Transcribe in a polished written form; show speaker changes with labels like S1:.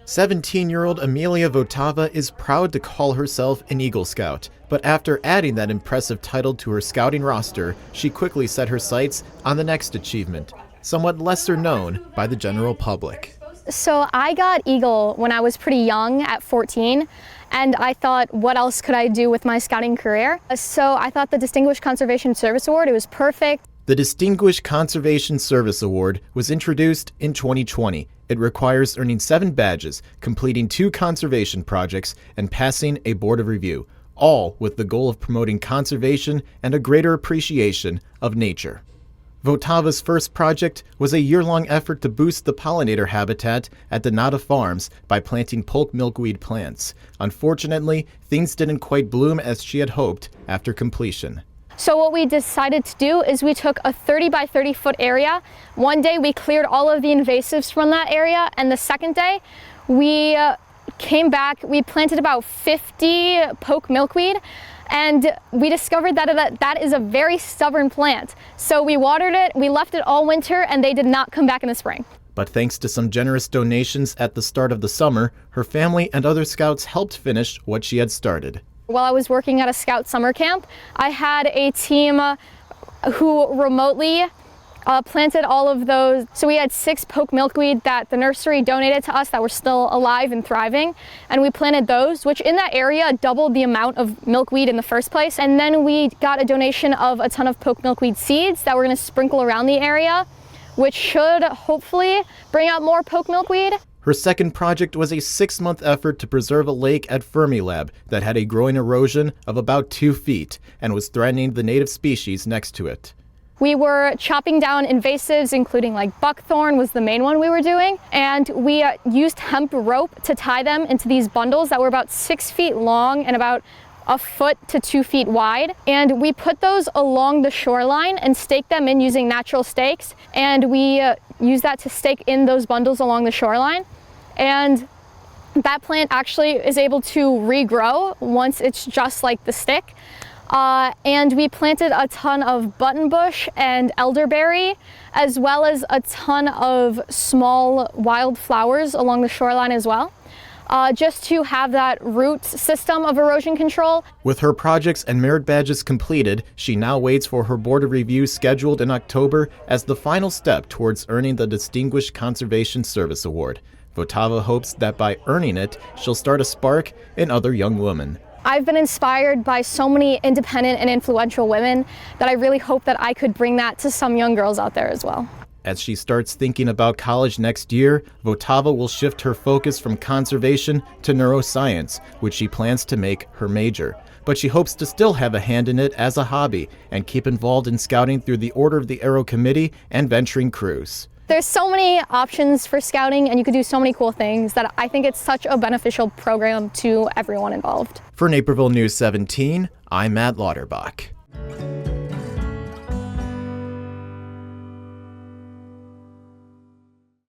S1: 17-year-old Amelia Votava is proud to call herself an Eagle Scout, but after adding that impressive title to her scouting roster, she quickly set her sights on the next achievement, somewhat lesser known by the general public.
S2: So I got Eagle when I was pretty young at 14, and I thought, what else could I do with my scouting career? So I thought the Distinguished Conservation Service Award, it was perfect.
S1: The Distinguished Conservation Service Award was introduced in 2020. It requires earning 7 badges, completing 2 conservation projects, and passing a board of review, all with the goal of promoting conservation and a greater appreciation of nature. Votava's first project was a year-long effort to boost the pollinator habitat at the Nada Farms by planting polk milkweed plants. Unfortunately, things didn't quite bloom as she had hoped after completion.
S2: So what we decided to do is we took a 30 by 30 foot area. One day we cleared all of the invasives from that area, and the second day we came back, we planted about 50 polk milkweed, and we discovered that is a very stubborn plant. So we watered it, we left it all winter, and they did not come back in the spring.
S1: But thanks to some generous donations at the start of the summer, her family and other scouts helped finish what she had started.
S2: While I was working at a scout summer camp, I had a team who remotely planted all of those. So we had 6 polk milkweed that the nursery donated to us that were still alive and thriving. And we planted those, which in that area doubled the amount of milkweed in the first place. And then we got a donation of a ton of polk milkweed seeds that we're going to sprinkle around the area, which should hopefully bring out more polk milkweed.
S1: Her second project was a 6-month effort to preserve a lake at Fermilab that had a growing erosion of about 2 feet and was threatening the native species next to it.
S2: We were chopping down invasives, including like buckthorn was the main one we were doing, and we used hemp rope to tie them into these bundles that were about 6 feet long and about 1 foot to 2 feet wide. And we put those along the shoreline and staked them in using natural stakes, and we used that to stake in those bundles along the shoreline. And that plant actually is able to regrow once it's just like the stick. And we planted a ton of buttonbush and elderberry, as well as a ton of small wildflowers along the shoreline as well, just to have that root system of erosion control.
S1: With her projects and merit badges completed, she now waits for her board of review scheduled in October as the final step towards earning the Distinguished Conservation Service Award. Votava hopes that by earning it, she'll start a spark in other young women.
S2: I've been inspired by so many independent and influential women that I really hope that I could bring that to some young girls out there as well.
S1: As she starts thinking about college next year, Votava will shift her focus from conservation to neuroscience, which she plans to make her major. But she hopes to still have a hand in it as a hobby and keep involved in scouting through the Order of the Arrow Committee and venturing crews.
S2: There's so many options for scouting, and you could do so many cool things that I think it's such a beneficial program to everyone involved.
S1: For Naperville News 17, I'm Matt Lauterbach.